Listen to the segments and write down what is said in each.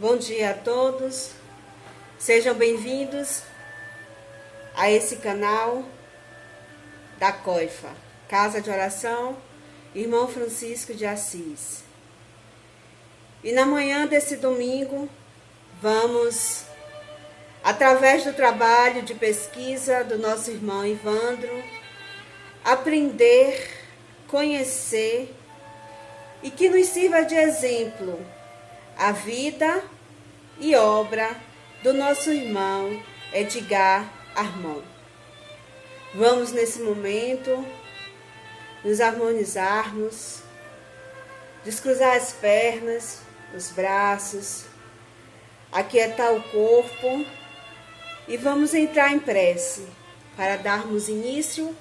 Bom dia a todos, sejam bem-vindos a esse canal da COIFA, Casa de Oração, Irmão Francisco de Assis. E na manhã desse domingo, vamos, através do trabalho de pesquisa do nosso irmão Ivandro, aprender, conhecer e que nos sirva de exemplo a vida e obra do nosso irmão Edgar Armand. Vamos nesse momento nos harmonizarmos, descruzar as pernas, os braços, aquietar o corpo e vamos entrar em prece para darmos início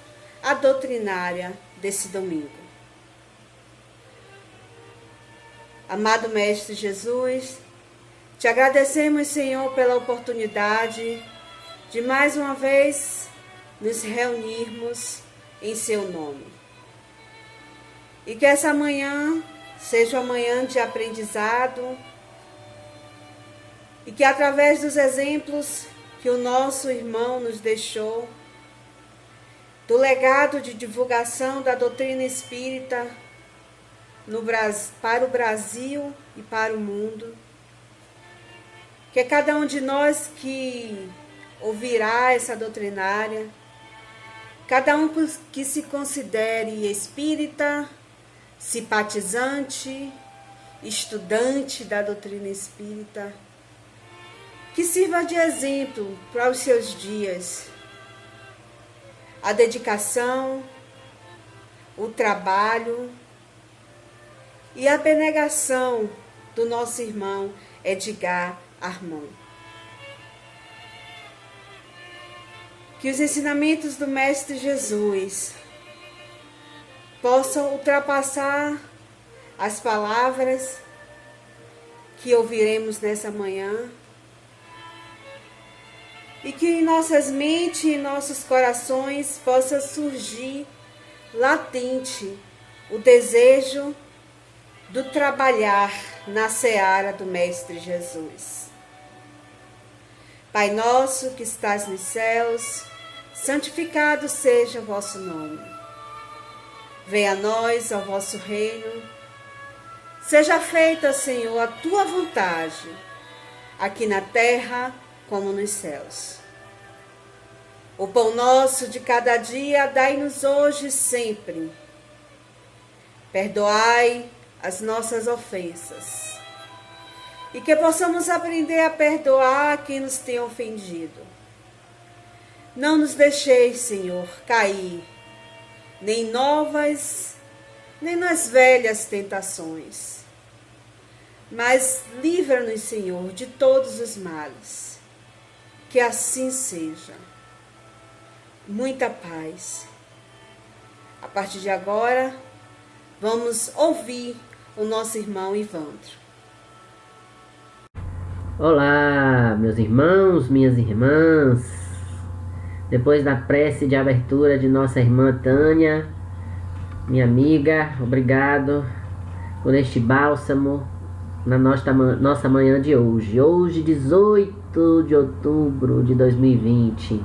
à doutrinária desse domingo. Amado Mestre Jesus, te agradecemos, Senhor, pela oportunidade de mais uma vez nos reunirmos em seu nome. E que essa manhã seja uma manhã de aprendizado e que através dos exemplos que o nosso irmão nos deixou, do legado de divulgação da doutrina espírita para o Brasil e para o mundo, que cada um de nós que ouvirá essa doutrinária, cada um que se considere espírita, simpatizante, estudante da doutrina espírita, que sirva de exemplo para os seus dias a dedicação, o trabalho e a abnegação do nosso irmão Edgar Armand. Que os ensinamentos do Mestre Jesus possam ultrapassar as palavras que ouviremos nessa manhã e que em nossas mentes e nossos corações possa surgir latente o desejo do trabalhar na seara do Mestre Jesus. Pai nosso que estás nos céus, santificado seja o vosso nome. Venha a nós o vosso reino. Seja feita, Senhor, a tua vontade, aqui na terra como nos céus. O pão nosso de cada dia dai-nos hoje e sempre. Perdoai as nossas ofensas, e que possamos aprender a perdoar quem nos tem ofendido. Não nos deixeis, Senhor, cair, nem novas, nem nas velhas tentações, mas livra-nos, Senhor, de todos os males. Que assim seja. Muita paz. A partir de agora, vamos ouvir o nosso irmão Ivandro. Olá, meus irmãos, minhas irmãs. Depois da prece de abertura de nossa irmã Tânia, minha amiga, obrigado por este bálsamo na nossa manhã de hoje. Hoje, 18 de outubro de 2020.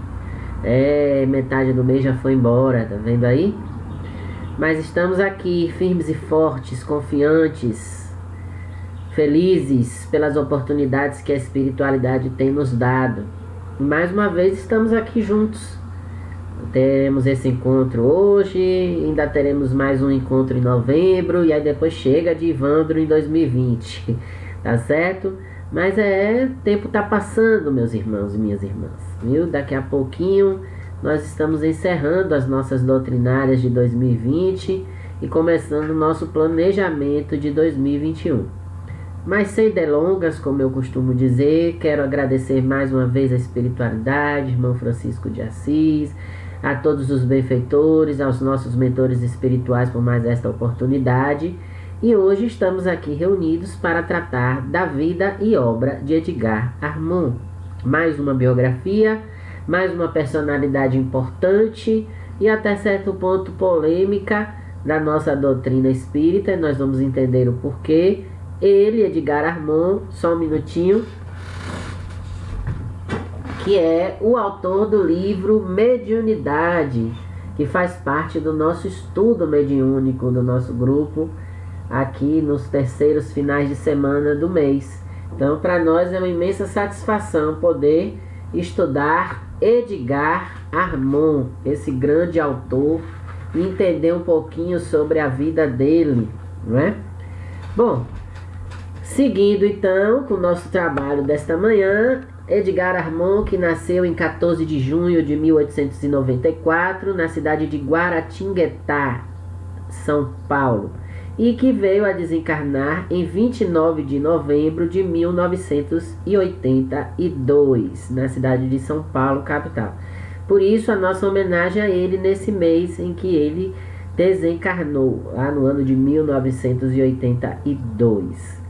Metade do mês já foi embora, tá vendo aí? Mas estamos aqui firmes e fortes, confiantes, felizes pelas oportunidades que a espiritualidade tem nos dado. E mais uma vez estamos aqui juntos. Teremos esse encontro hoje, ainda teremos mais um encontro em novembro, e aí depois chega de Ivandro em 2020, tá certo? Mas o tempo tá passando, meus irmãos e minhas irmãs, viu? Daqui a pouquinho nós estamos encerrando as nossas doutrinárias de 2020 e começando o nosso planejamento de 2021. Mas sem delongas, como eu costumo dizer, quero agradecer mais uma vez a espiritualidade, irmão Francisco de Assis, a todos os benfeitores, aos nossos mentores espirituais por mais esta oportunidade. E hoje estamos aqui reunidos para tratar da vida e obra de Edgar Armand. Mais uma biografia, mais uma personalidade importante e até certo ponto polêmica da nossa doutrina espírita. Nós vamos entender o porquê ele, Edgar Armand, só um minutinho, que é o autor do livro Mediunidade, que faz parte do nosso estudo mediúnico do nosso grupo, aqui nos terceiros finais de semana do mês. Então, para nós é uma imensa satisfação poder estudar Edgar Armand, esse grande autor, e entender um pouquinho sobre a vida dele, não é? Bom, seguindo então com o nosso trabalho desta manhã, Edgar Armand, que nasceu em 14 de junho de 1894, na cidade de Guaratinguetá, São Paulo, e que veio a desencarnar em 29 de novembro de 1982, na cidade de São Paulo, capital. Por isso, a nossa homenagem a ele nesse mês em que ele desencarnou, lá no ano de 1982.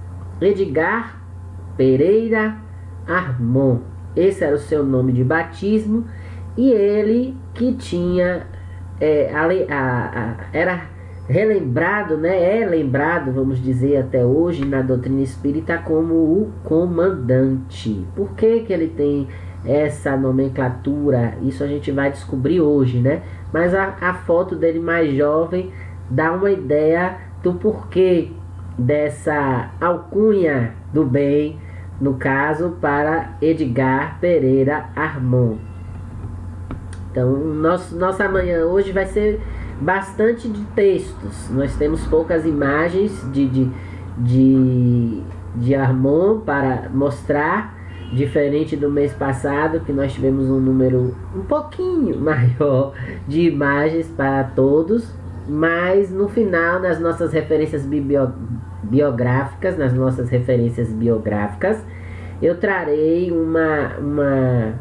Edgar Pereira Armand, esse era o seu nome de batismo, e ele que tinha, era relembrado, né, é lembrado, vamos dizer, até hoje na doutrina espírita como o comandante. Por que que ele tem essa nomenclatura? Isso a gente vai descobrir hoje, né? Mas a foto dele mais jovem dá uma ideia do porquê dessa alcunha do bem, no caso, para Edgar Pereira Armand. Então, nossa manhã hoje vai ser bastante de textos. Nós temos poucas imagens de Armand para mostrar, diferente do mês passado, que nós tivemos um número um pouquinho maior de imagens para todos, mas no final, nas nossas referências biográficas, eu trarei uma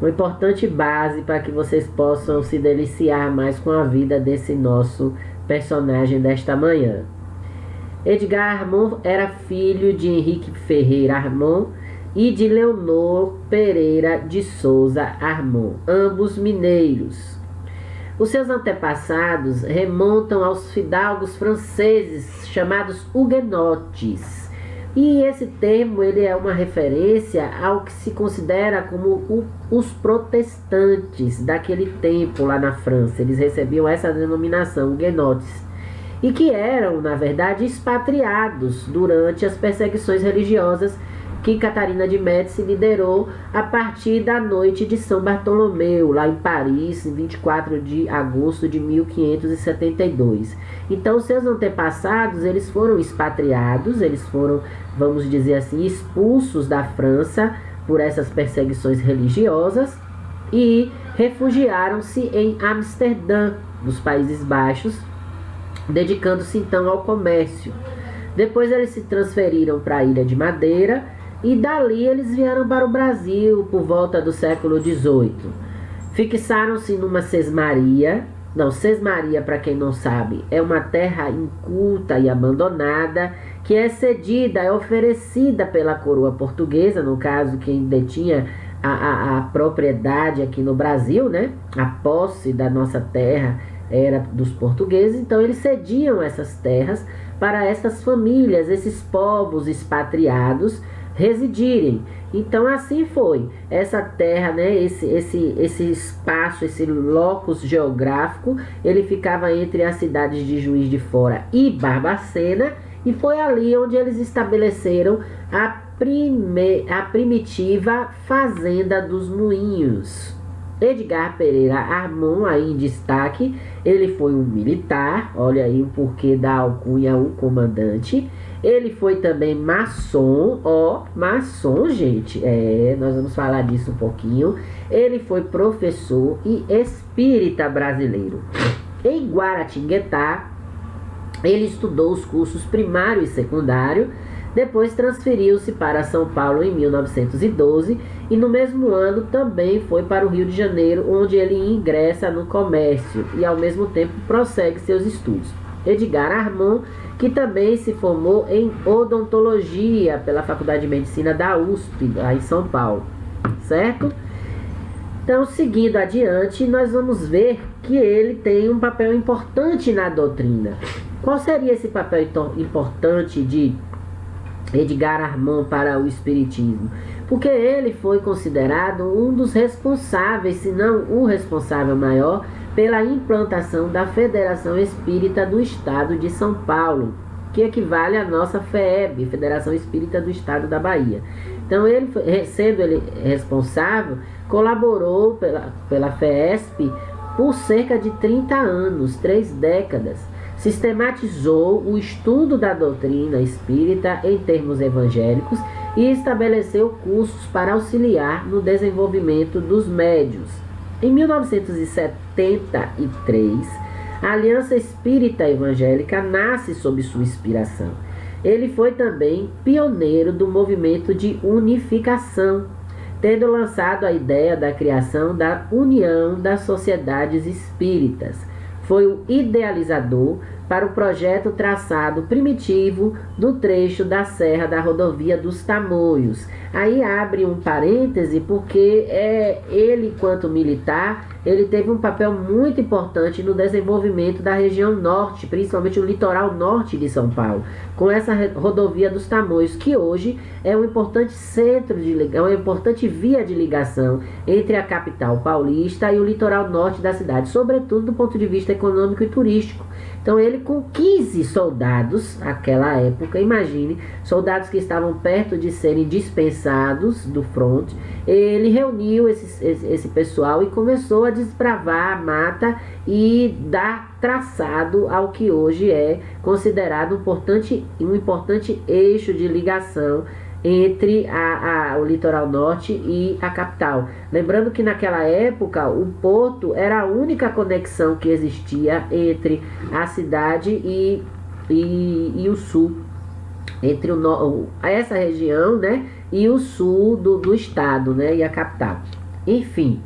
importante base para que vocês possam se deliciar mais com a vida desse nosso personagem desta manhã. Edgar Armand era filho de Henrique Ferreira Armand e de Leonor Pereira de Souza Armand, ambos mineiros. Os seus antepassados remontam aos fidalgos franceses chamados huguenotes. E esse termo ele é uma referência ao que se considera como os protestantes daquele tempo lá na França. Eles recebiam essa denominação, huguenotes, e que eram, na verdade, expatriados durante as perseguições religiosas que Catarina de Médici liderou a partir da noite de São Bartolomeu, lá em Paris, em 24 de agosto de 1572. Então, seus antepassados, eles foram expatriados, eles foram, vamos dizer assim, expulsos da França por essas perseguições religiosas e refugiaram-se em Amsterdã, nos Países Baixos, dedicando-se então ao comércio. Depois eles se transferiram para a Ilha de Madeira e dali eles vieram para o Brasil por volta do século XVIII. Fixaram-se numa sesmaria. Sesmaria, para quem não sabe, é uma terra inculta e abandonada que é cedida, é oferecida pela coroa portuguesa, no caso quem detinha a propriedade aqui no Brasil, né? A posse da nossa terra era dos portugueses, então eles cediam essas terras para essas famílias, esses povos expatriados residirem. Então assim foi, essa terra, né, esse espaço, esse locus geográfico, ele ficava entre as cidades de Juiz de Fora e Barbacena, e foi ali onde eles estabeleceram a primitiva Fazenda dos Moinhos. Edgar Pereira Armand, aí em destaque, ele foi um militar, olha aí o porquê da alcunha, o comandante. Ele foi também maçom, maçom, gente, nós vamos falar disso um pouquinho. Ele foi professor e espírita brasileiro. Em Guaratinguetá, ele estudou os cursos primário e secundário. Depois transferiu-se para São Paulo em 1912 e no mesmo ano também foi para o Rio de Janeiro, onde ele ingressa no comércio e ao mesmo tempo prossegue seus estudos. Edgar Armand, que também se formou em odontologia pela Faculdade de Medicina da USP, lá em São Paulo, certo? Então, seguindo adiante, nós vamos ver que ele tem um papel importante na doutrina. Qual seria esse papel importante de Edgar Armand para o Espiritismo? Porque ele foi considerado um dos responsáveis, se não o responsável maior, pela implantação da Federação Espírita do Estado de São Paulo, que equivale à nossa FEB, Federação Espírita do Estado da Bahia. Então, sendo ele responsável, colaborou pela FESP por cerca de 30 anos, 3 décadas. Sistematizou o estudo da doutrina espírita em termos evangélicos e estabeleceu cursos para auxiliar no desenvolvimento dos médiuns. Em 1973, a Aliança Espírita Evangélica nasce sob sua inspiração. Ele foi também pioneiro do movimento de unificação, tendo lançado a ideia da criação da União das Sociedades Espíritas. Foi o idealizador para o projeto traçado primitivo do trecho da Serra da Rodovia dos Tamoios. Aí abre um parêntese, porque ele, quanto militar, ele teve um papel muito importante no desenvolvimento da região norte, principalmente o litoral norte de São Paulo, com essa rodovia dos Tamoios, que hoje é um importante uma importante via de ligação entre a capital paulista e o litoral norte da cidade, sobretudo do ponto de vista econômico e turístico. Então ele, com 15 soldados, naquela época, imagine, soldados que estavam perto de serem dispensados do fronte, ele reuniu esse pessoal e começou a desbravar a mata e dar traçado ao que hoje é considerado um importante eixo de ligação entre o litoral norte e a capital. Lembrando que naquela época o porto era a única conexão que existia entre a cidade e o sul, entre essa região, né, e o sul do estado, né, e a capital. Enfim,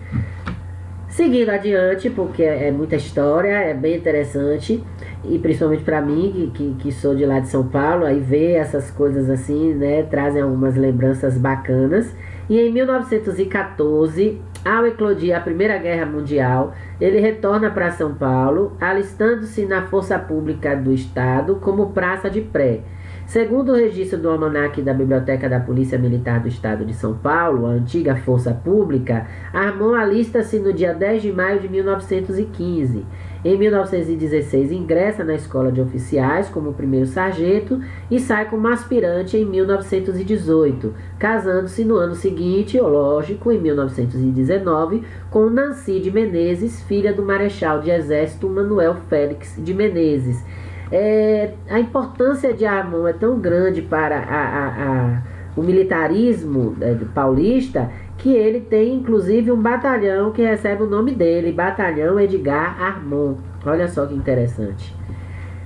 seguindo adiante, porque é muita história, é bem interessante, e principalmente para mim, que sou de lá de São Paulo, aí ver essas coisas assim, né, trazem algumas lembranças bacanas. E em 1914, ao eclodir a Primeira Guerra Mundial, ele retorna para São Paulo, alistando-se na Força Pública do Estado como praça de pré. Segundo o registro do almanaque da Biblioteca da Polícia Militar do Estado de São Paulo, a antiga Força Pública, Armand alista-se no dia 10 de maio de 1915. Em 1916, ingressa na Escola de Oficiais como primeiro sargento e sai como aspirante em 1918, casando-se no ano seguinte, lógico, em 1919, com Nancy de Menezes, filha do Marechal de Exército Manuel Félix de Menezes. A importância de Armand é tão grande para o militarismo paulista, que ele tem inclusive um batalhão que recebe o nome dele, Batalhão Edgar Armand. Olha só que interessante.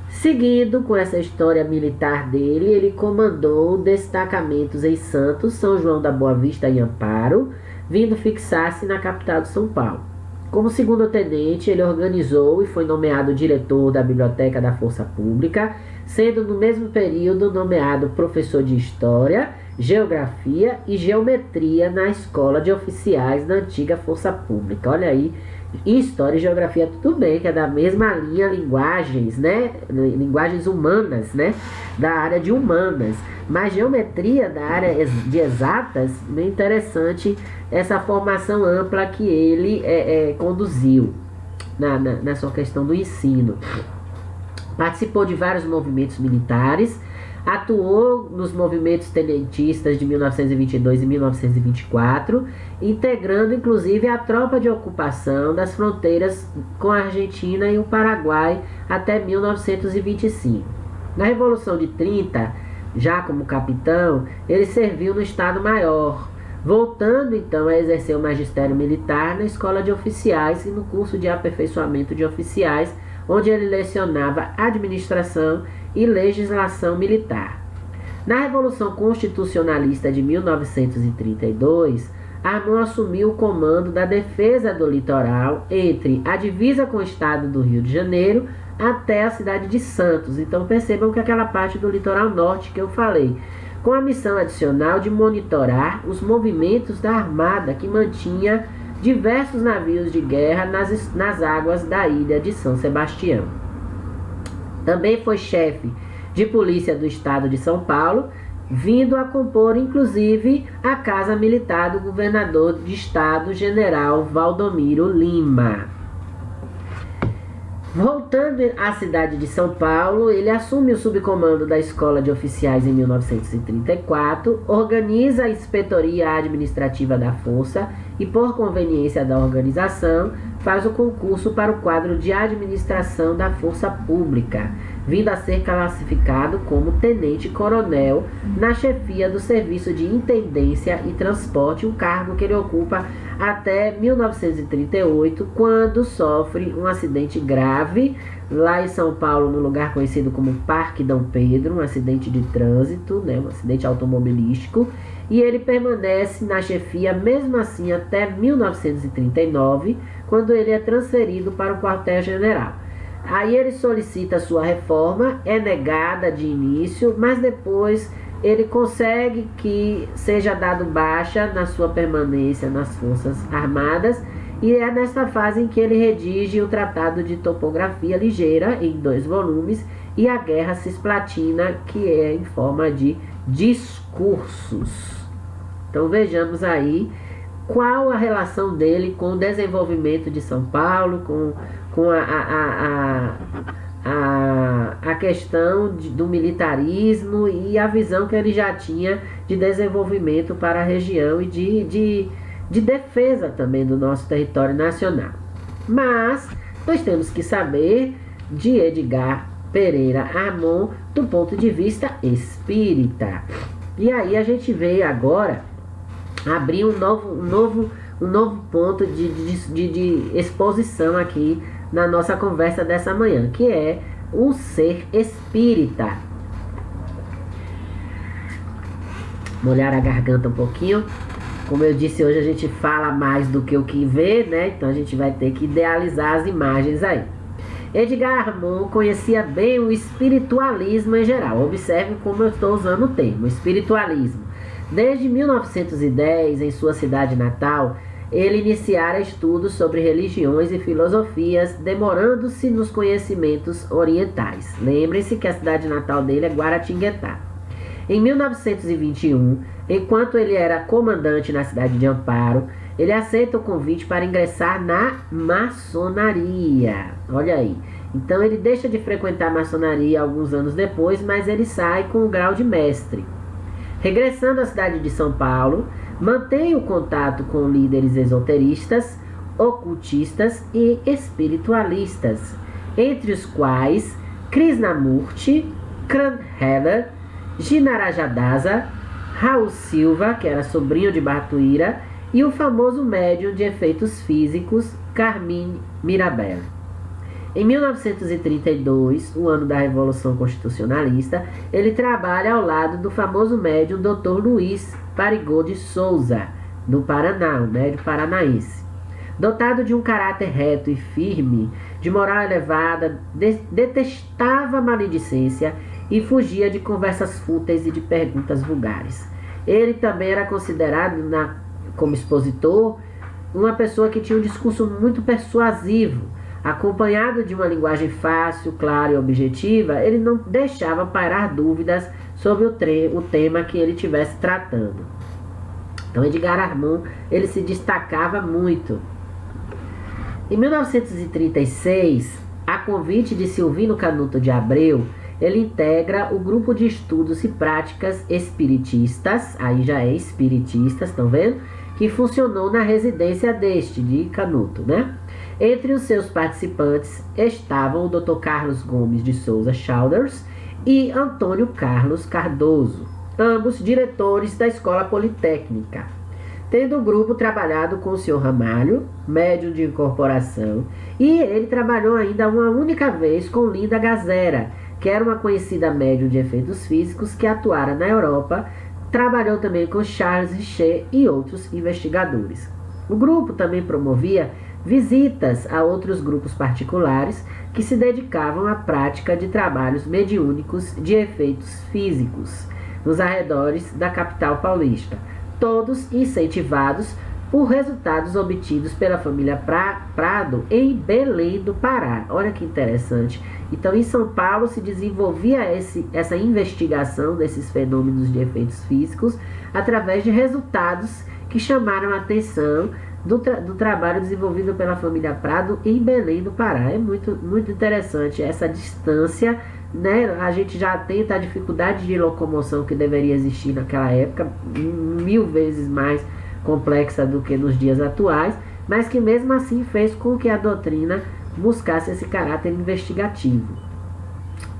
Seguindo com essa história militar dele, ele comandou destacamentos em Santos, São João da Boa Vista e Amparo, vindo fixar-se na capital de São Paulo. Como segundo-tenente, ele organizou e foi nomeado diretor da Biblioteca da Força Pública, sendo no mesmo período nomeado professor de História, Geografia e Geometria na Escola de Oficiais da antiga Força Pública. Olha aí, História e Geografia tudo bem, que é da mesma linha, linguagens, né? Linguagens humanas, né? Da área de humanas. Mas Geometria, da área de exatas, bem interessante essa formação ampla que ele conduziu na sua questão do ensino. Participou de vários movimentos militares, atuou nos movimentos tenentistas de 1922 e 1924, integrando inclusive a tropa de ocupação das fronteiras com a Argentina e o Paraguai até 1925. Na Revolução de 30, já como capitão, ele serviu no Estado-Maior, voltando então a exercer o magistério militar na Escola de Oficiais e no curso de aperfeiçoamento de oficiais, onde ele lecionava administração e legislação militar. Na Revolução Constitucionalista de 1932, Armand assumiu o comando da defesa do litoral entre a divisa com o estado do Rio de Janeiro até a cidade de Santos. Então percebam que aquela parte do litoral norte que eu falei, com a missão adicional de monitorar os movimentos da armada que mantinha diversos navios de guerra nas águas da ilha de São Sebastião. Também foi chefe de polícia do estado de São Paulo vindo a compor inclusive a Casa Militar do governador de estado, general Valdomiro Lima. Voltando à cidade de São Paulo, ele assume o subcomando da Escola de Oficiais em 1934, organiza a Inspetoria Administrativa da Força e, por conveniência da organização, faz o concurso para o quadro de administração da Força Pública, vindo a ser classificado como tenente-coronel na chefia do Serviço de Intendência e Transporte, um cargo que ele ocupa até 1938, quando sofre um acidente grave lá em São Paulo, no lugar conhecido como Parque Dom Pedro, um acidente de trânsito, um acidente automobilístico, e ele permanece na chefia mesmo assim até 1939, quando ele é transferido para o quartel-general. Aí ele solicita sua reforma, é negada de início, mas depois ele consegue que seja dado baixa na sua permanência nas Forças Armadas, e é nesta fase em que ele redige o Tratado de Topografia Ligeira, em 2 volumes, e a Guerra Cisplatina, que é em forma de discursos. Então vejamos aí qual a relação dele com o desenvolvimento de São Paulo, com a questão do militarismo e a visão que ele já tinha de desenvolvimento para a região e de defesa também do nosso território nacional. Mas nós temos que saber de Edgar Pereira Armon do ponto de vista espírita. E aí a gente veio agora abrir um novo ponto de exposição aqui na nossa conversa dessa manhã, que é o ser espírita. Molhar a garganta um pouquinho. Como eu disse, hoje a gente fala mais do que o que vê, né? Então a gente vai ter que idealizar as imagens aí. Edgar Armon conhecia bem o espiritualismo em geral. Observe como eu estou usando o termo, espiritualismo. Desde 1910, em sua cidade natal, ele iniciara estudos sobre religiões e filosofias, demorando-se nos conhecimentos orientais. Lembrem-se que a cidade natal dele é Guaratinguetá. Em 1921, enquanto ele era comandante na cidade de Amparo, ele aceita o convite para ingressar na maçonaria. Olha aí. Então ele deixa de frequentar a maçonaria alguns anos depois, mas ele sai com o grau de mestre. Regressando à cidade de São Paulo, mantém o contato com líderes esoteristas, ocultistas e espiritualistas, entre os quais Krishnamurti, Kranheller, Ginarajadasa, Raul Silva, que era sobrinho de Batuíra, e o famoso médium de efeitos físicos Carmine Mirabel. Em 1932, o ano da Revolução Constitucionalista, ele trabalha ao lado do famoso médium Dr. Luiz Parigô de Souza, do Paraná, um médium paranaense. Dotado de um caráter reto e firme, de moral elevada, detestava a maledicência e fugia de conversas fúteis e de perguntas vulgares. Ele também era considerado, como expositor, uma pessoa que tinha um discurso muito persuasivo. Acompanhado de uma linguagem fácil, clara e objetiva, ele não deixava pairar dúvidas sobre o tema que ele estivesse tratando. Então Edgar Armon, ele se destacava muito. Em 1936, a convite de Silvino Canuto de Abreu, ele integra o grupo de estudos e práticas espiritistas, aí já é espiritistas, estão vendo? Que funcionou na residência de Canuto, né? Entre os seus participantes estavam o Dr. Carlos Gomes de Souza Childers e Antônio Carlos Cardoso, ambos diretores da Escola Politécnica, tendo o grupo trabalhado com o Sr. Ramalho, médium de incorporação, e ele trabalhou ainda uma única vez com Linda Gazera, que era uma conhecida médium de efeitos físicos que atuara na Europa. Trabalhou também com Charles Richer e outros investigadores. O grupo também promovia visitas a outros grupos particulares que se dedicavam à prática de trabalhos mediúnicos de efeitos físicos nos arredores da capital paulista, todos incentivados por resultados obtidos pela família Prado em Belém do Pará. Olha que interessante. Então, em São Paulo se desenvolvia essa investigação desses fenômenos de efeitos físicos através de resultados que chamaram a atenção do trabalho desenvolvido pela família Prado em Belém do Pará. É muito, muito interessante essa distância, né? A gente já tenta a dificuldade de locomoção que deveria existir naquela época, 1000 vezes mais complexa do que nos dias atuais, mas que mesmo assim fez com que a doutrina buscasse esse caráter investigativo.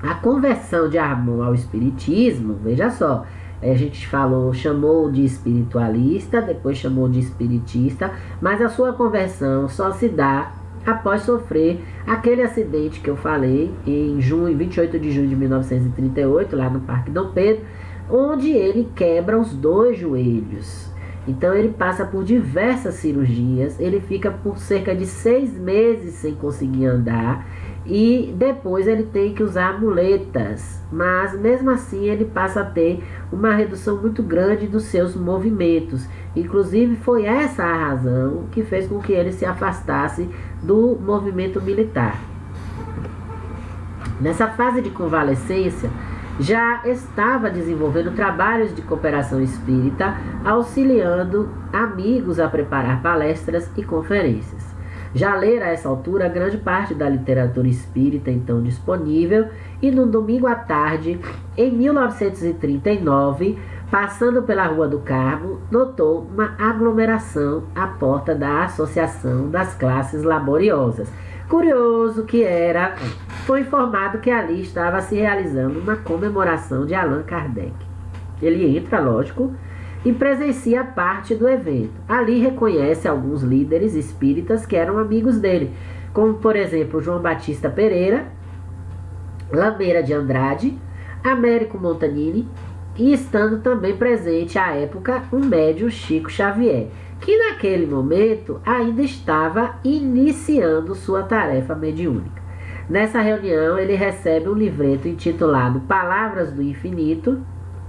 A conversão de Armand ao espiritismo, veja só, a gente chamou de espiritualista, depois chamou de espiritista, mas a sua conversão só se dá após sofrer aquele acidente que eu falei em 28 de junho de 1938, lá no Parque Dom Pedro, onde ele quebra os 2 joelhos. Então ele passa por diversas cirurgias, ele fica por cerca de 6 meses sem conseguir andar e depois ele tem que usar muletas, mas mesmo assim ele passa a ter uma redução muito grande dos seus movimentos. Inclusive foi essa a razão que fez com que ele se afastasse do movimento militar. Nessa fase de convalescência, já estava desenvolvendo trabalhos de cooperação espírita, auxiliando amigos a preparar palestras e conferências. Já lera a essa altura grande parte da literatura espírita então disponível e no domingo à tarde, em 1939, passando pela Rua do Carmo, notou uma aglomeração à porta da Associação das Classes Laboriosas. Curioso que era, foi informado que ali estava se realizando uma comemoração de Allan Kardec. Ele entra, lógico, e presencia parte do evento. Ali reconhece alguns líderes espíritas que eram amigos dele, como por exemplo João Batista Pereira, Lameira de Andrade, Américo Montanini e estando também presente à época um médium, Chico Xavier, que naquele momento ainda estava iniciando sua tarefa mediúnica. Nessa reunião ele recebe um livreto intitulado Palavras do Infinito,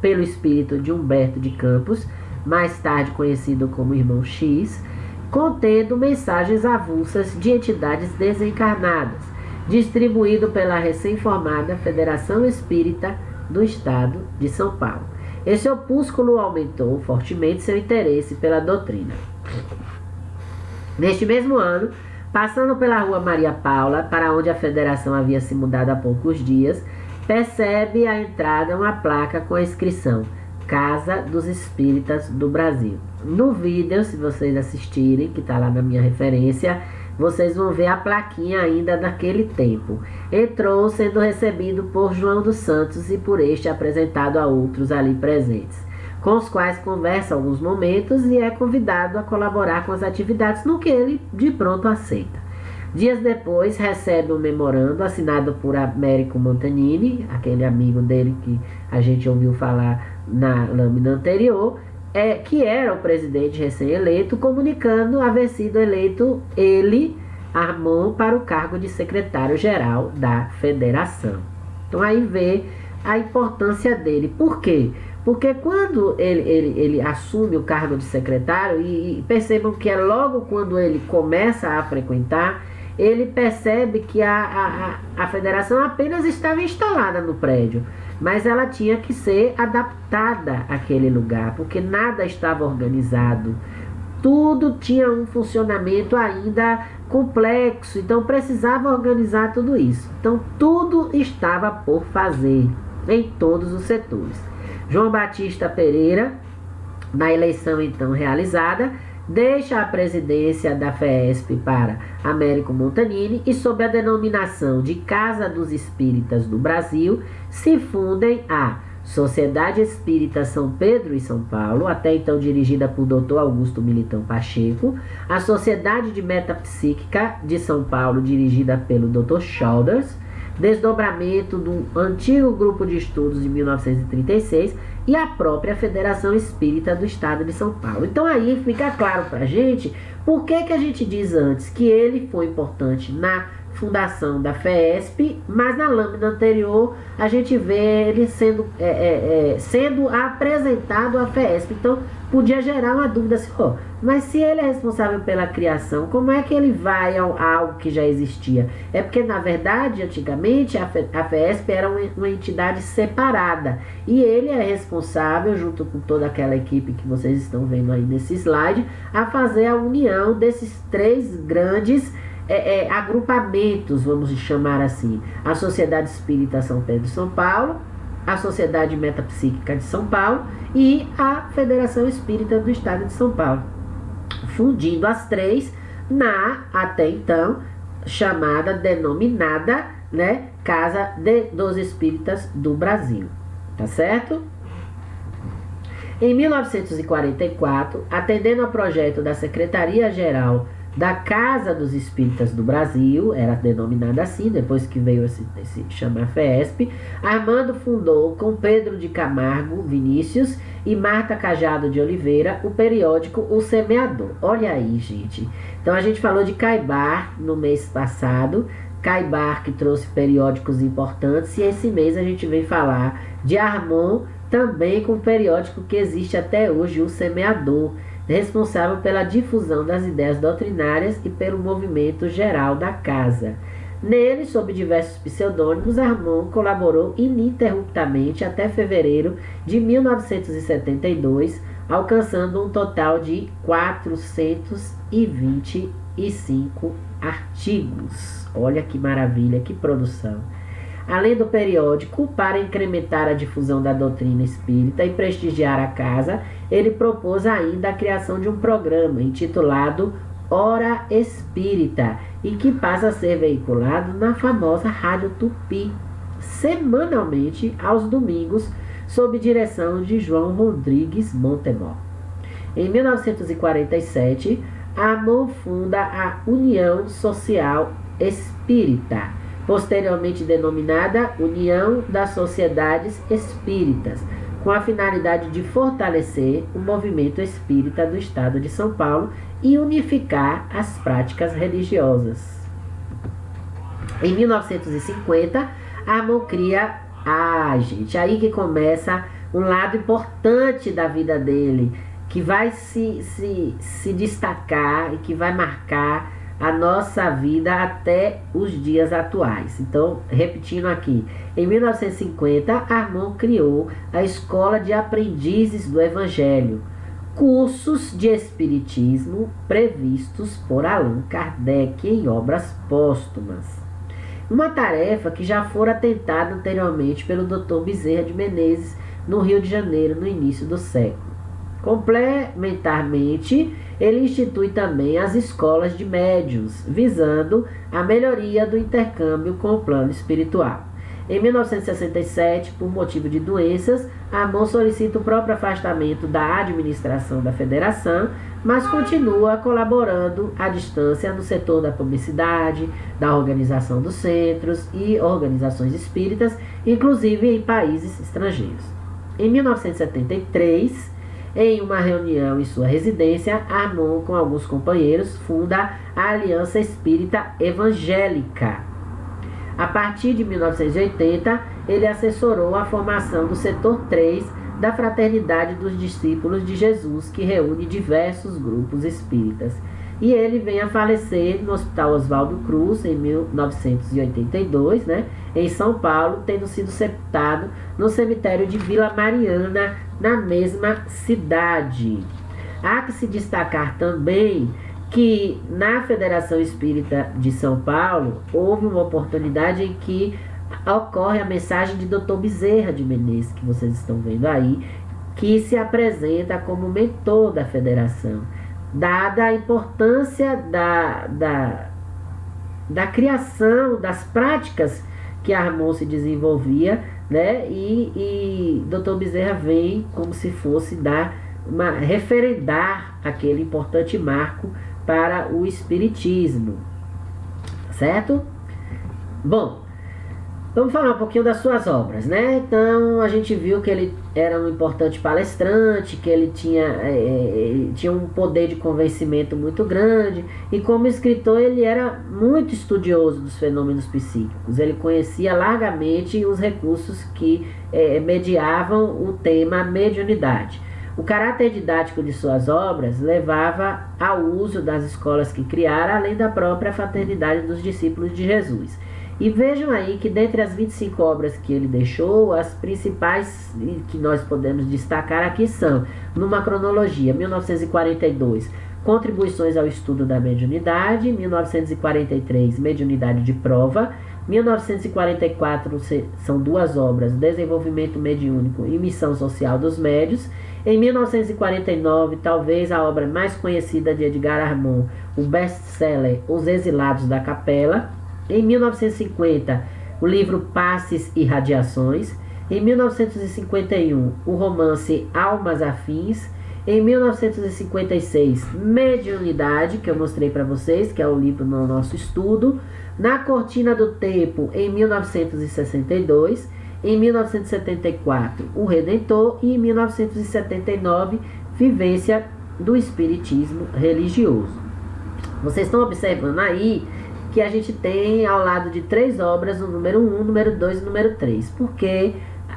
pelo espírito de Humberto de Campos, mais tarde conhecido como Irmão X, contendo mensagens avulsas de entidades desencarnadas, distribuído pela recém-formada Federação Espírita do Estado de São Paulo. Esse opúsculo aumentou fortemente seu interesse pela doutrina. Neste mesmo ano, passando pela Rua Maria Paula, para onde a Federação havia se mudado há poucos dias, percebe à entrada uma placa com a inscrição Casa dos Espíritas do Brasil. No vídeo, se vocês assistirem, que está lá na minha referência, vocês vão ver a plaquinha ainda daquele tempo. Entrou sendo recebido por João dos Santos e por este apresentado a outros ali presentes, com os quais conversa alguns momentos e é convidado a colaborar com as atividades, no que ele de pronto aceita. Dias depois recebe um memorando assinado por Américo Montanini, aquele amigo dele que a gente ouviu falar na lâmina anterior, que era o presidente recém-eleito, comunicando haver sido eleito ele, Armand, para o cargo de secretário-geral da Federação. Então aí vê a importância dele. Por quê? Porque quando ele assume o cargo de secretário, e percebam que é logo quando ele começa a frequentar, ele percebe que a federação apenas estava instalada no prédio, mas ela tinha que ser adaptada àquele lugar, porque nada estava organizado. Tudo tinha um funcionamento ainda complexo, então precisava organizar tudo isso. Então tudo estava por fazer em todos os setores. João Batista Pereira, na eleição então realizada, deixa a presidência da FESP para Américo Montanini e, sob a denominação de Casa dos Espíritas do Brasil, se fundem a Sociedade Espírita São Pedro e São Paulo, até então dirigida por Dr. Augusto Militão Pacheco, a Sociedade de Metapsíquica de São Paulo, dirigida pelo Dr. Childers, desdobramento do antigo grupo de estudos de 1936 e a própria Federação Espírita do Estado de São Paulo. Então aí fica claro pra gente por que a gente diz antes que ele foi importante na fundação da FEESP, mas na lâmina anterior a gente vê ele sendo apresentado à FEESP. Então podia gerar uma dúvida assim, mas se ele é responsável pela criação, como é que ele vai a algo que já existia? É porque na verdade antigamente a FEESP era uma entidade separada e ele é responsável, junto com toda aquela equipe que vocês estão vendo aí nesse slide, a fazer a união desses três grandes agrupamentos, vamos chamar assim: a Sociedade Espírita São Pedro de São Paulo, a Sociedade Metapsíquica de São Paulo e a Federação Espírita do Estado de São Paulo, fundindo as três na, até então, denominada, né, Casa dos Espíritas do Brasil, tá certo? Em 1944, atendendo ao projeto da Secretaria-Geral da Casa dos Espíritas do Brasil, era denominada assim, depois que veio esse chamar FEESP, Armando fundou com Pedro de Camargo Vinícius e Marta Cajado de Oliveira o periódico O Semeador. Olha aí, gente. Então a gente falou de Caibar no mês passado, Caibar que trouxe periódicos importantes, e esse mês a gente vem falar de Armon, também com o periódico que existe até hoje, O Semeador, responsável pela difusão das ideias doutrinárias e pelo movimento geral da casa. Nele, sob diversos pseudônimos, Armon colaborou ininterruptamente até fevereiro de 1972, alcançando um total de 425 artigos. Olha que maravilha, que produção! Além do periódico, para incrementar a difusão da doutrina espírita e prestigiar a casa, ele propôs ainda a criação de um programa intitulado Hora Espírita e que passa a ser veiculado na famosa Rádio Tupi, semanalmente aos domingos, sob direção de João Rodrigues Montemor. Em 1947, Armon funda a União Social Espírita, posteriormente denominada União das Sociedades Espíritas, com a finalidade de fortalecer o movimento espírita do Estado de São Paulo e unificar as práticas religiosas. Em 1950, Armon cria gente, aí que começa um lado importante da vida dele, que vai se destacar e que vai marcar a nossa vida até os dias atuais. Então, repetindo aqui, em 1950, Armon criou a Escola de Aprendizes do Evangelho, cursos de Espiritismo previstos por Allan Kardec em obras póstumas. Uma tarefa que já fora tentada anteriormente pelo Dr. Bezerra de Menezes no Rio de Janeiro, no início do século. Complementarmente, ele institui também as escolas de médiuns, visando a melhoria do intercâmbio com o plano espiritual. Em 1967, por motivo de doenças, Armon solicita o próprio afastamento da administração da federação, mas continua colaborando à distância no setor da publicidade, da organização dos centros e organizações espíritas, inclusive em países estrangeiros. Em 1973, em uma reunião em sua residência, Armon, com alguns companheiros, funda a Aliança Espírita Evangélica. A partir de 1980, ele assessorou a formação do setor 3 da Fraternidade dos Discípulos de Jesus, que reúne diversos grupos espíritas. E ele vem a falecer no Hospital Oswaldo Cruz, em 1982, em São Paulo, tendo sido sepultado no cemitério de Vila Mariana, na mesma cidade. Há que se destacar também que na Federação Espírita de São Paulo houve uma oportunidade em que ocorre a mensagem de Dr. Bezerra de Menezes, que vocês estão vendo aí, que se apresenta como mentor da federação, dada a importância da criação, das práticas que Armon se desenvolvia, e Dr. Bezerra vem como se fosse referendar aquele importante marco para o espiritismo, certo? Bom, Vamos falar um pouquinho das suas obras, né? Então, a gente viu que ele era um importante palestrante, que ele tinha um poder de convencimento muito grande, e como escritor ele era muito estudioso dos fenômenos psíquicos. Ele conhecia largamente os recursos que mediavam o tema mediunidade. O caráter didático de suas obras levava ao uso das escolas que criara, além da própria fraternidade dos discípulos de Jesus. E vejam aí que dentre as 25 obras que ele deixou, as principais que nós podemos destacar aqui são, numa cronologia, 1942, Contribuições ao Estudo da Mediunidade, 1943, Mediunidade de Prova, 1944 são duas obras, Desenvolvimento Mediúnico e Missão Social dos Médios. Em 1949, talvez a obra mais conhecida de Edgar Armand, o best-seller Os Exilados da Capela. Em 1950, o livro Passes e Radiações. Em 1951, o romance Almas Afins. Em 1956, Mediunidade, que eu mostrei para vocês, que é o livro no nosso estudo. Na Cortina do Tempo, em 1962. Em 1974, O Redentor. E em 1979, Vivência do Espiritismo Religioso. Vocês estão observando aí que a gente tem ao lado de 3 obras, o número 1, número 2 e número 3, porque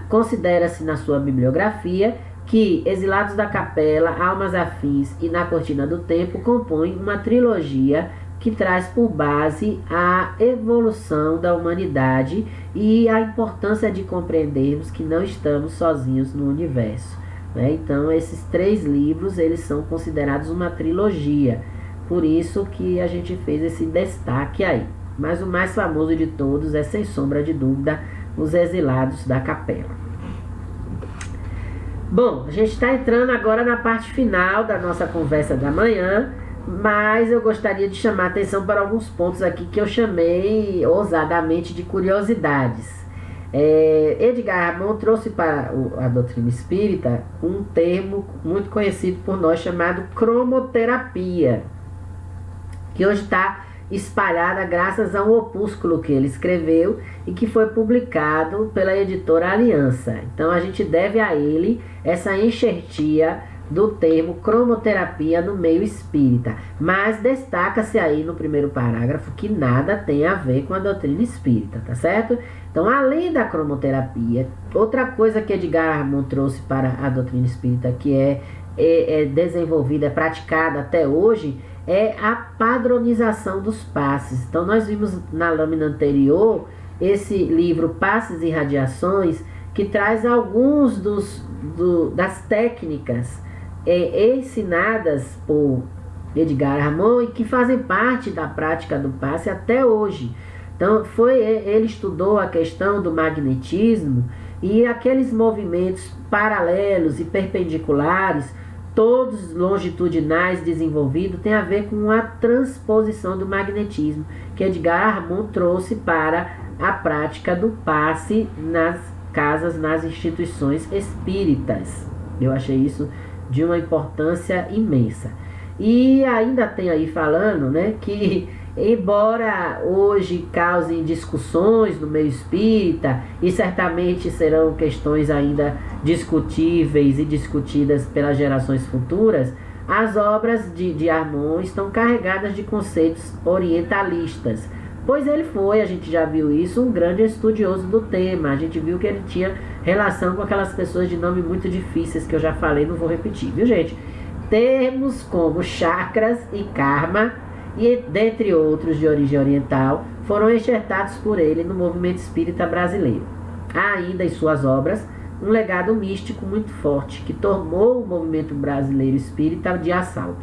considera-se na sua bibliografia que Exilados da Capela, Almas Afins e Na Cortina do Tempo compõem uma trilogia que traz por base a evolução da humanidade e a importância de compreendermos que não estamos sozinhos no universo, né? Então esses 3 livros eles são considerados uma trilogia. Por isso que a gente fez esse destaque aí. Mas o mais famoso de todos é, sem sombra de dúvida, Os Exilados da Capela. Bom, a gente está entrando agora na parte final da nossa conversa da manhã, mas eu gostaria de chamar a atenção para alguns pontos aqui que eu chamei ousadamente de curiosidades. Edgar Armand trouxe para a doutrina espírita um termo muito conhecido por nós chamado cromoterapia, que hoje está espalhada graças a um opúsculo que ele escreveu e que foi publicado pela editora Aliança. Então a gente deve a ele essa enxertia do termo cromoterapia no meio espírita, mas destaca-se aí no primeiro parágrafo que nada tem a ver com a doutrina espírita, tá certo? Então, além da cromoterapia, outra coisa que Edgar Armand trouxe para a doutrina espírita que é desenvolvida, é praticada até hoje, é a padronização dos passes. Então nós vimos na lâmina anterior esse livro Passes e Radiações, que traz alguns das técnicas ensinadas por Edgar Armand e que fazem parte da prática do passe até hoje. Então ele estudou a questão do magnetismo e aqueles movimentos paralelos e perpendiculares, todos longitudinais desenvolvidos, tem a ver com a transposição do magnetismo que Edgar Armand trouxe para a prática do passe nas casas, nas instituições espíritas. Eu achei isso de uma importância imensa. E ainda tem aí falando, né, que embora hoje causem discussões no meio espírita, e certamente serão questões ainda discutíveis e discutidas pelas gerações futuras, as obras de Armand estão carregadas de conceitos orientalistas, pois ele foi, a gente já viu isso, um grande estudioso do tema. A gente viu que ele tinha relação com aquelas pessoas de nome muito difíceis que eu já falei, não vou repetir, viu gente? Termos como chakras e karma, e dentre outros de origem oriental, foram enxertados por ele no movimento espírita brasileiro. Há ainda em suas obras um legado místico muito forte, que tomou o movimento brasileiro espírita de assalto.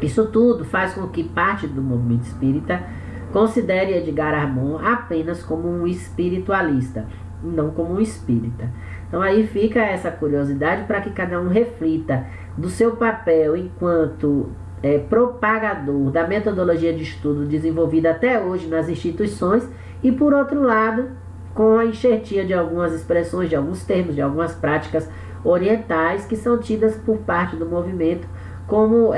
Isso tudo faz com que parte do movimento espírita considere Edgar Armand apenas como um espiritualista, não como um espírita. Então aí fica essa curiosidade para que cada um reflita do seu papel enquanto propagador da metodologia de estudo desenvolvida até hoje nas instituições e, por outro lado, com a enxertia de algumas expressões, de alguns termos, de algumas práticas orientais que são tidas por parte do movimento como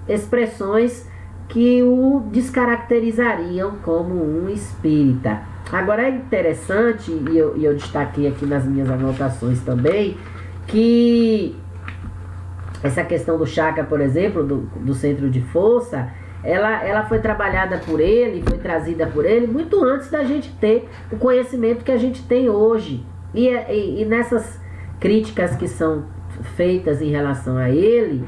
expressões que o descaracterizariam como um espírita. Agora é interessante, e eu destaquei aqui nas minhas anotações também, que essa questão do chakra, por exemplo, do centro de força, ela foi trabalhada por ele, foi trazida por ele muito antes da gente ter o conhecimento que a gente tem hoje. E nessas críticas que são feitas em relação a ele,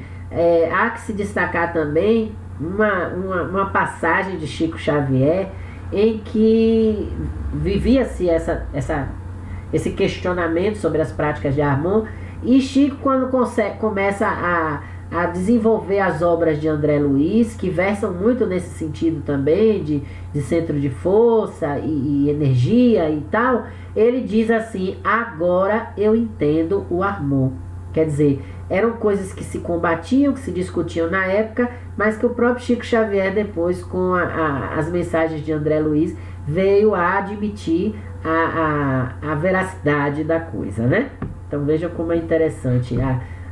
há que se destacar também uma passagem de Chico Xavier em que vivia-se esse questionamento sobre as práticas de Harmon, e Chico, quando começa a desenvolver as obras de André Luiz, que versam muito nesse sentido também, de centro de força e energia e tal, ele diz assim: agora eu entendo o Harmon. Quer dizer, eram coisas que se combatiam, que se discutiam na época, mas que o próprio Chico Xavier, depois, com as mensagens de André Luiz, veio a admitir a veracidade da coisa, né? Então vejam como é interessante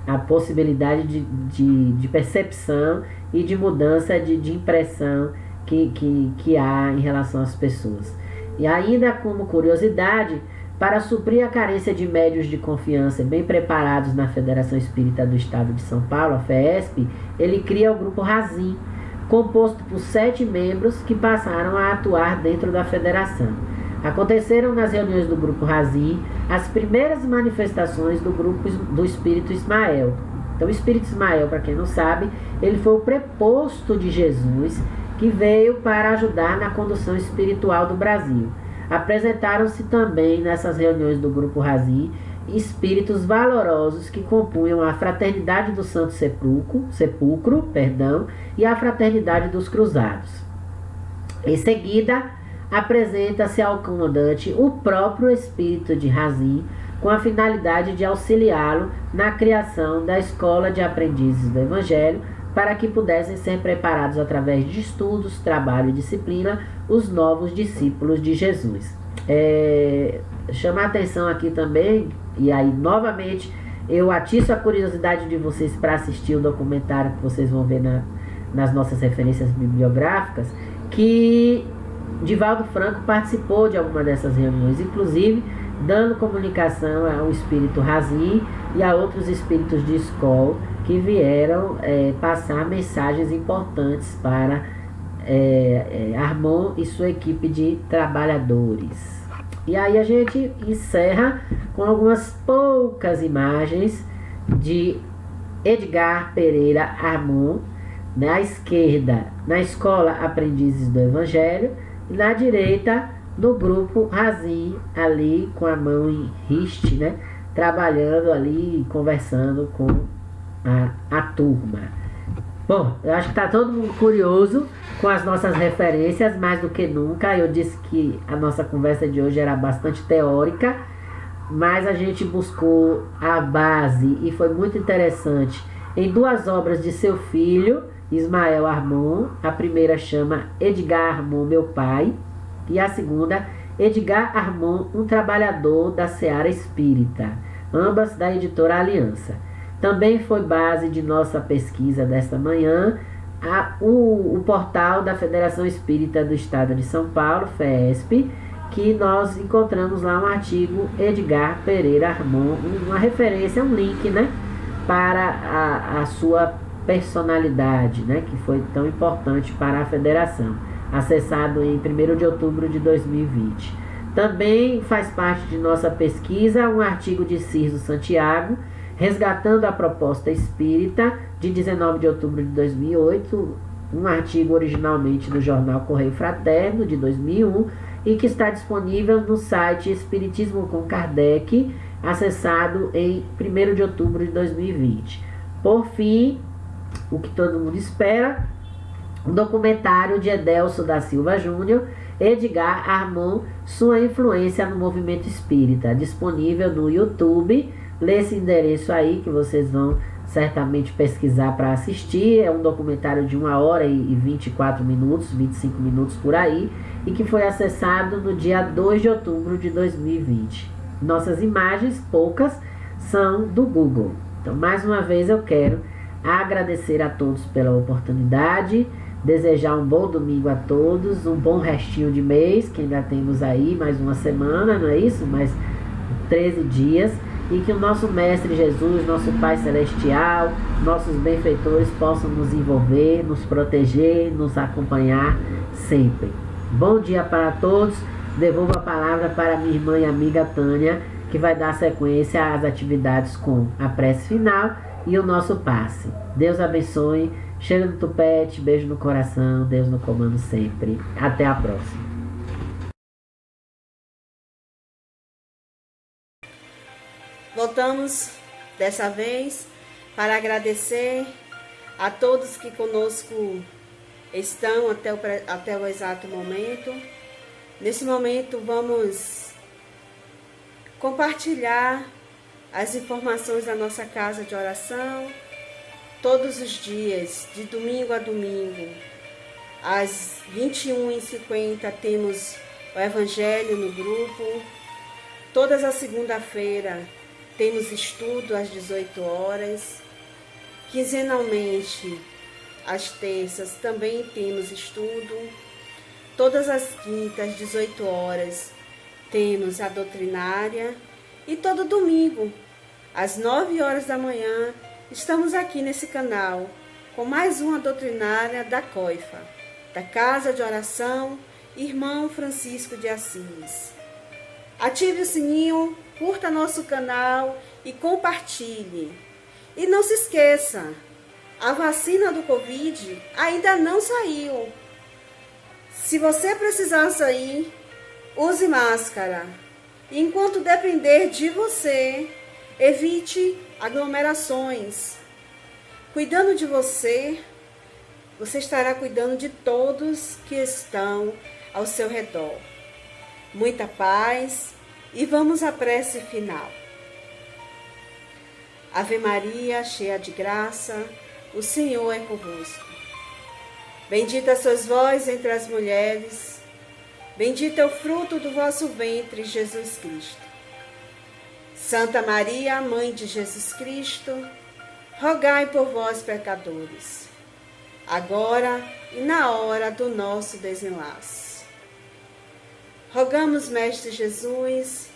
a possibilidade de percepção e de mudança de impressão que há em relação às pessoas. E ainda como curiosidade, para suprir a carência de médiuns de confiança bem preparados na Federação Espírita do Estado de São Paulo, a FESP, ele cria o Grupo Razim, composto por 7 membros que passaram a atuar dentro da federação. Aconteceram nas reuniões do Grupo Razim as primeiras manifestações do grupo do Espírito Ismael. Então, o Espírito Ismael, para quem não sabe, ele foi o preposto de Jesus que veio para ajudar na condução espiritual do Brasil. Apresentaram-se também nessas reuniões do Grupo Razim espíritos valorosos que compunham a Fraternidade do Santo Sepulcro, e a Fraternidade dos Cruzados. Em seguida, apresenta-se ao comandante o próprio espírito de Razim, com a finalidade de auxiliá-lo na criação da escola de aprendizes do Evangelho, para que pudessem ser preparados através de estudos, trabalho e disciplina os novos discípulos de Jesus. Chama a atenção aqui também, e aí novamente eu atiço a curiosidade de vocês para assistir o documentário que vocês vão ver nas nossas referências bibliográficas, que Divaldo Franco participou de alguma dessas reuniões, inclusive dando comunicação ao espírito Razim e a outros espíritos de escola que vieram passar mensagens importantes para Harmon e sua equipe de trabalhadores. E aí a gente encerra com algumas poucas imagens de Edgar Pereira Harmon, na esquerda, na escola Aprendizes do Evangelho, e na direita, no grupo Razim, ali com a mão em riste, né, trabalhando ali, conversando com a turma. Bom, eu acho que está todo mundo curioso com as nossas referências, mais do que nunca. Eu disse que a nossa conversa de hoje era bastante teórica, mas a gente buscou a base, e foi muito interessante, em 2 obras de seu filho, Ismael Harmon. A primeira chama Edgar Harmon, meu pai, e a segunda, Edgar Harmon, um trabalhador da Seara Espírita, ambas da editora Aliança. Também foi base de nossa pesquisa desta manhã o portal da Federação Espírita do Estado de São Paulo, FESP, que nós encontramos lá um artigo Edgar Pereira Harmon, uma referência, um link, né, para a sua personalidade, né, que foi tão importante para a federação, acessado em 1º de outubro de 2020. Também faz parte de nossa pesquisa um artigo de Cirso Santiago, Resgatando a Proposta Espírita, de 19 de outubro de 2008, um artigo originalmente do jornal Correio Fraterno, de 2001, e que está disponível no site Espiritismo com Kardec, acessado em 1º de outubro de 2020. Por fim, o que todo mundo espera, um documentário de Edelso da Silva Júnior, Edgar Harmon, sua influência no movimento espírita, disponível no YouTube. Lê esse endereço aí que vocês vão certamente pesquisar para assistir. É um documentário de 1h e 24 minutos, 25 minutos por aí, e que foi acessado no dia 2 de outubro de 2020. Nossas imagens, poucas, são do Google. Então, mais uma vez eu quero agradecer a todos pela oportunidade, Desejar um bom domingo a todos, um bom restinho de mês, que ainda temos aí mais uma semana, não é isso? Mais 13 dias. E que o nosso Mestre Jesus, nosso Pai Celestial, nossos benfeitores possam nos envolver, nos proteger, nos acompanhar sempre. Bom dia para todos. Devolvo a palavra para minha irmã e amiga Tânia, que vai dar sequência às atividades com a prece final e o nosso passe. Deus abençoe. Cheiro no tupete, beijo no coração. Deus no comando sempre. Até a próxima. Voltamos dessa vez para agradecer a todos que conosco estão até o exato momento. Nesse momento vamos compartilhar as informações da nossa casa de oração. Todos os dias, de domingo a domingo, às 21h50 temos o Evangelho no grupo. Todas as segunda-feira temos estudo às 18 horas. Quinzenalmente, às terças, também temos estudo. Todas as quintas, às 18 horas, temos a doutrinária. E todo domingo, às 9 horas da manhã, estamos aqui nesse canal com mais uma doutrinária da COIFA, da Casa de Oração Irmão Francisco de Assis. Ative o sininho, curta nosso canal e compartilhe. E não se esqueça, a vacina do Covid ainda não saiu. Se você precisar sair, use máscara. Enquanto depender de você, evite aglomerações. Cuidando de você, você estará cuidando de todos que estão ao seu redor. Muita paz e vamos à prece final. Ave Maria, cheia de graça, o Senhor é convosco. Bendita sois vós entre as mulheres, bendito é o fruto do vosso ventre, Jesus Cristo. Santa Maria, Mãe de Jesus Cristo, rogai por vós, pecadores, agora e na hora do nosso desenlace. Rogamos, Mestre Jesus,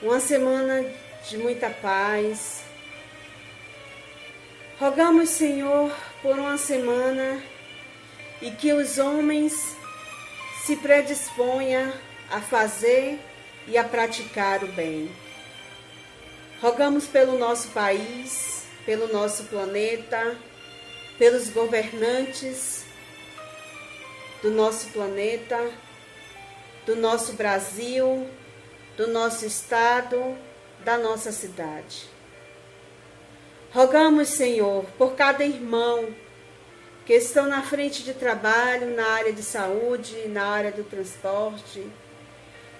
uma semana de muita paz. Rogamos, Senhor, por uma semana e que os homens se predisponham a fazer e a praticar o bem. Rogamos pelo nosso país, pelo nosso planeta, pelos governantes do nosso planeta, do nosso Brasil, do nosso estado, da nossa cidade. Rogamos, Senhor, por cada irmão que estão na frente de trabalho, na área de saúde, na área do transporte.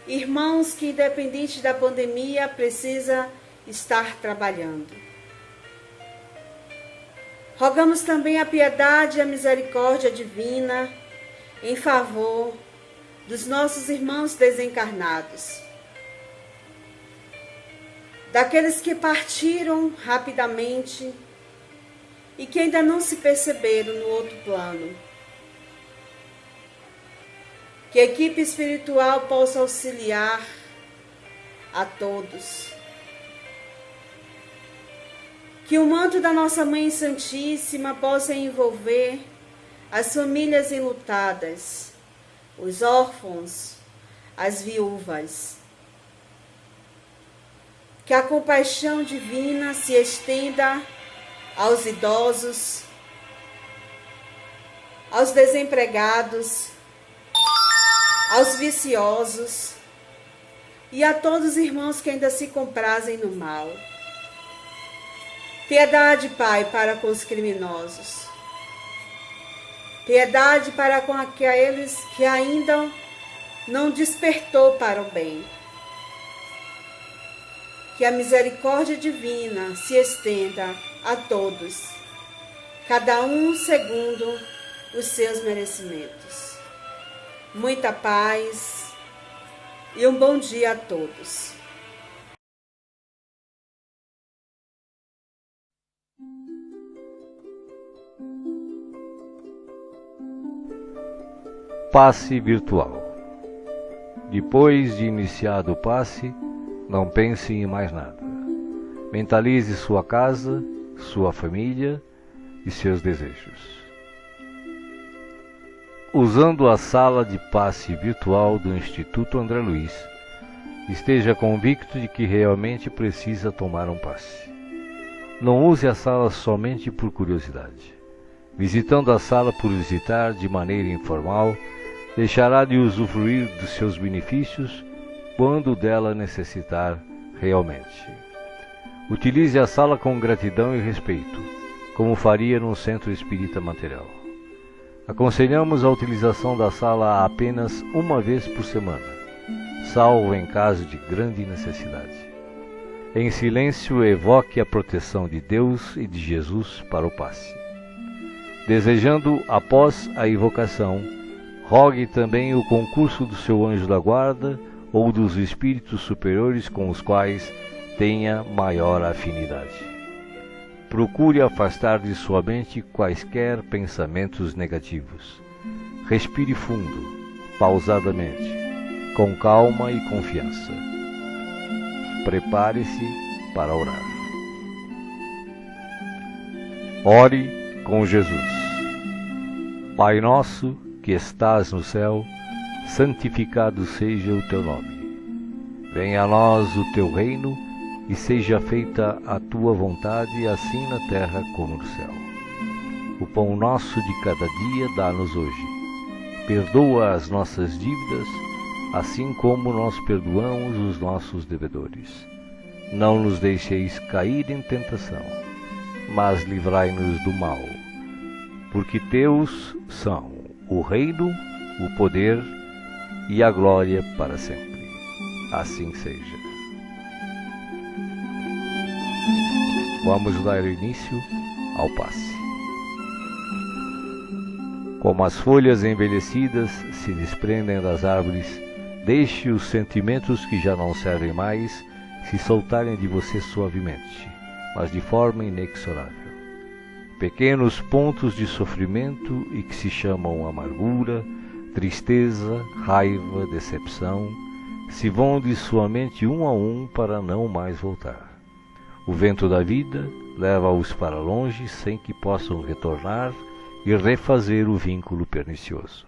Irmãos que, independente da pandemia, precisa estar trabalhando. Rogamos também a piedade e a misericórdia divina em favor dos nossos irmãos desencarnados, daqueles que partiram rapidamente e que ainda não se perceberam no outro plano. Que a equipe espiritual possa auxiliar a todos. Que o manto da nossa Mãe Santíssima possa envolver as famílias enlutadas, os órfãos, as viúvas. Que a compaixão divina se estenda aos idosos, aos desempregados, aos viciosos e a todos os irmãos que ainda se comprazem no mal. Piedade, Pai, para com os criminosos. Piedade para com aqueles que ainda não despertou para o bem. Que a misericórdia divina se estenda a todos, cada um segundo os seus merecimentos. Muita paz e um bom dia a todos. Passe virtual. Depois de iniciado o passe, não pense em mais nada. Mentalize sua casa, sua família e seus desejos. Usando a sala de passe virtual do Instituto André Luiz, esteja convicto de que realmente precisa tomar um passe. Não use a sala somente por curiosidade. Visitando a sala por visitar de maneira informal, deixará de usufruir dos seus benefícios quando dela necessitar realmente. Utilize a sala com gratidão e respeito, como faria num centro espírita material. Aconselhamos a utilização da sala apenas uma vez por semana, salvo em caso de grande necessidade. Em silêncio, evoque a proteção de Deus e de Jesus para o passe. Desejando, após a invocação, rogue também o concurso do seu anjo da guarda ou dos espíritos superiores com os quais tenha maior afinidade. Procure afastar de sua mente quaisquer pensamentos negativos. Respire fundo, pausadamente, com calma e confiança. Prepare-se para orar. Ore com Jesus. Pai nosso, que estás no céu, santificado seja o teu nome. Venha a nós o teu reino e seja feita a tua vontade, assim na terra como no céu. O pão nosso de cada dia dá-nos hoje. Perdoa as nossas dívidas, assim como nós perdoamos os nossos devedores. Não nos deixeis cair em tentação, mas livrai-nos do mal. Porque teus são o reino, o poder e a glória para sempre. Assim seja. Vamos dar início ao passe. Como as folhas envelhecidas se desprendem das árvores, deixe os sentimentos que já não servem mais se soltarem de você suavemente, mas de forma inexorável. Pequenos pontos de sofrimento e que se chamam amargura, tristeza, raiva, decepção, se vão de sua mente um a um para não mais voltar. O vento da vida leva-os para longe sem que possam retornar e refazer o vínculo pernicioso.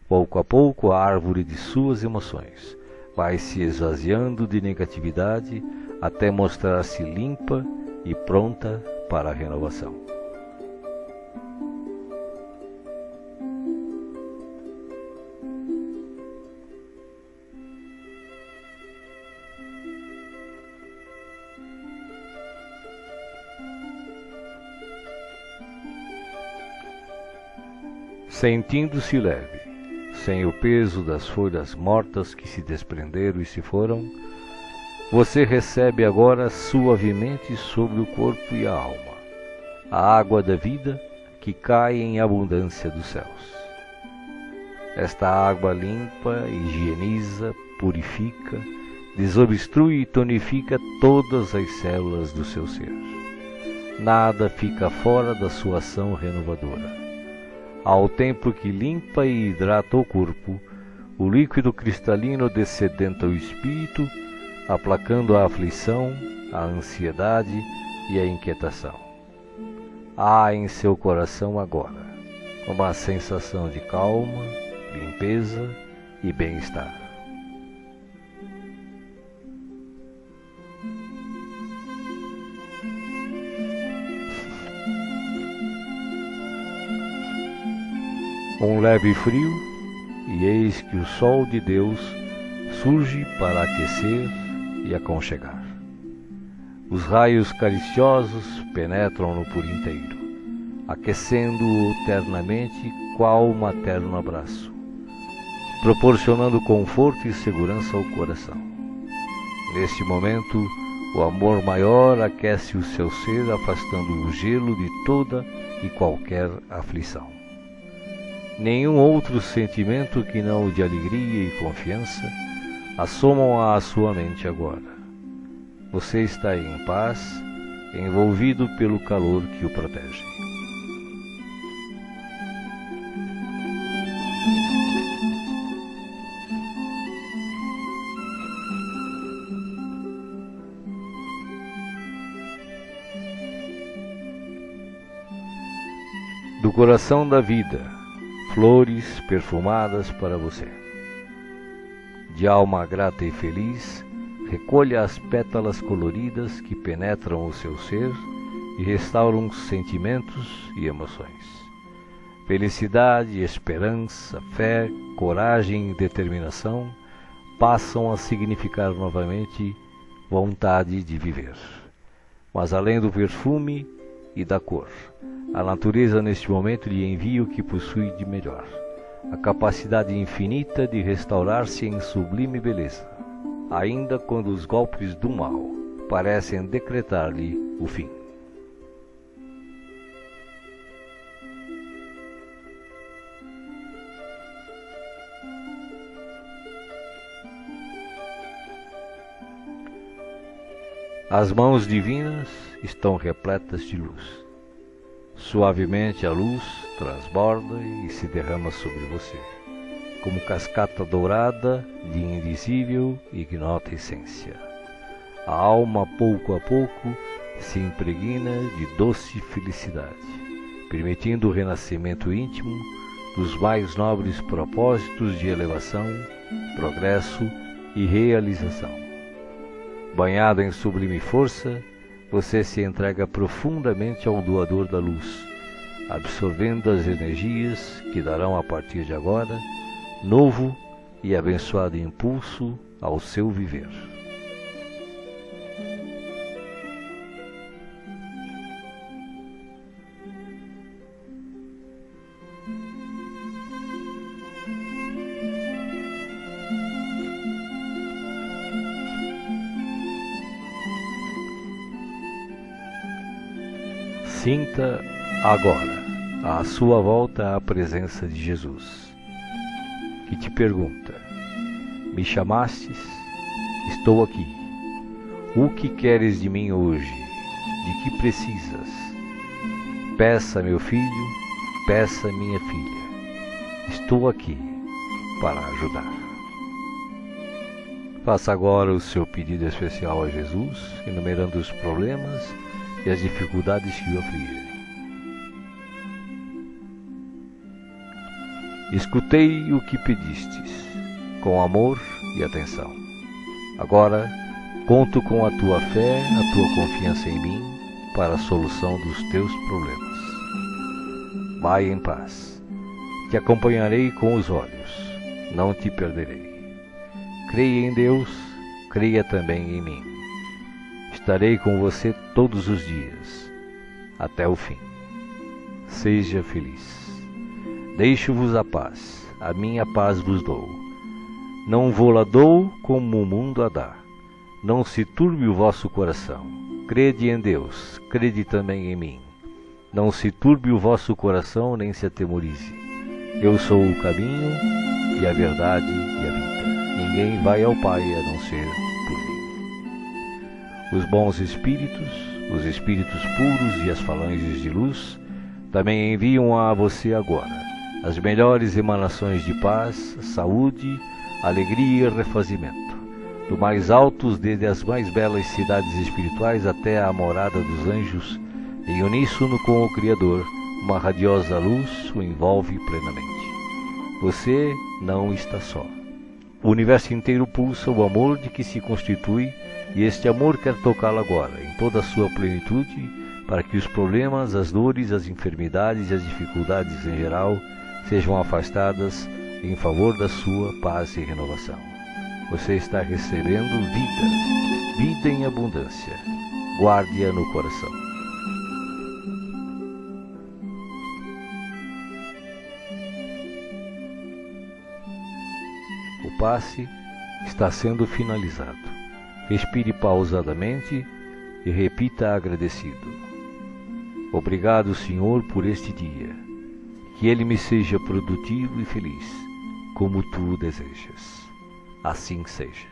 Pouco a pouco a árvore de suas emoções vai se esvaziando de negatividade até mostrar-se limpa e pronta para a renovação. Sentindo-se leve, sem o peso das folhas mortas que se desprenderam e se foram, você recebe agora suavemente sobre o corpo e a alma a água da vida que cai em abundância dos céus. Esta água limpa, higieniza, purifica, desobstrui e tonifica todas as células do seu ser. Nada fica fora da sua ação renovadora. Ao tempo que limpa e hidrata o corpo, o líquido cristalino descedenta o espírito, aplacando a aflição, a ansiedade e a inquietação. Há em seu coração agora uma sensação de calma, limpeza e bem-estar. Um leve frio, e eis que o sol de Deus surge para aquecer e aconchegar. Os raios cariciosos penetram-no por inteiro, aquecendo-o ternamente qual materno abraço, proporcionando conforto e segurança ao coração. Neste momento, o amor maior aquece o seu ser, afastando o gelo de toda e qualquer aflição. Nenhum outro sentimento que não o de alegria e confiança assomam à sua mente agora. Você está em paz, envolvido pelo calor que o protege. Do coração da vida, flores perfumadas para você. De alma grata e feliz, recolha as pétalas coloridas que penetram o seu ser e restauram sentimentos e emoções. Felicidade, esperança, fé, coragem e determinação passam a significar novamente vontade de viver. Mas além do perfume e da cor, a natureza neste momento lhe envia o que possui de melhor, a capacidade infinita de restaurar-se em sublime beleza, ainda quando os golpes do mal parecem decretar-lhe o fim. As mãos divinas estão repletas de luz. Suavemente a luz transborda e se derrama sobre você, como cascata dourada de invisível e ignota essência. A alma, pouco a pouco, se impregna de doce felicidade, permitindo o renascimento íntimo dos mais nobres propósitos de elevação, progresso e realização. Banhado em sublime força, você se entrega profundamente ao doador da luz, absorvendo as energias que darão a partir de agora novo e abençoado impulso ao seu viver. Sinta agora à sua volta a presença de Jesus, que te pergunta: me chamastes? Estou aqui. O que queres de mim hoje? De que precisas? Peça, meu filho, peça, minha filha. Estou aqui para ajudar. Faça agora o seu pedido especial a Jesus, enumerando os problemas e as dificuldades que o afligem. Escutei o que pedistes, com amor e atenção. Agora, conto com a tua fé, a tua confiança em mim, para a solução dos teus problemas. Vai em paz. Te acompanharei com os olhos, não te perderei. Creia em Deus, creia também em mim. Estarei com você todos os dias, até o fim. Seja feliz. Deixo-vos a paz, a minha paz vos dou. Não vou-la dou como o mundo a dá. Não se turbe o vosso coração. Crede em Deus, crede também em mim. Não se turbe o vosso coração, nem se atemorize. Eu sou o caminho, e a verdade e a vida. Ninguém vai ao Pai a não ser por mim. Os bons espíritos, os espíritos puros e as falanges de luz também enviam a você agora as melhores emanações de paz, saúde, alegria e refazimento, do mais altos desde as mais belas cidades espirituais até a morada dos anjos, em uníssono com o Criador, uma radiosa luz o envolve plenamente. Você não está só. O universo inteiro pulsa o amor de que se constitui, e este amor quer tocá-lo agora, em toda a sua plenitude, para que os problemas, as dores, as enfermidades e as dificuldades em geral sejam afastadas em favor da sua paz e renovação. Você está recebendo vida, vida em abundância. Guarde-a no coração. O passe está sendo finalizado. Respire pausadamente e repita agradecido: obrigado, Senhor, por este dia. Que ele me seja produtivo e feliz, como tu o desejas. Assim seja.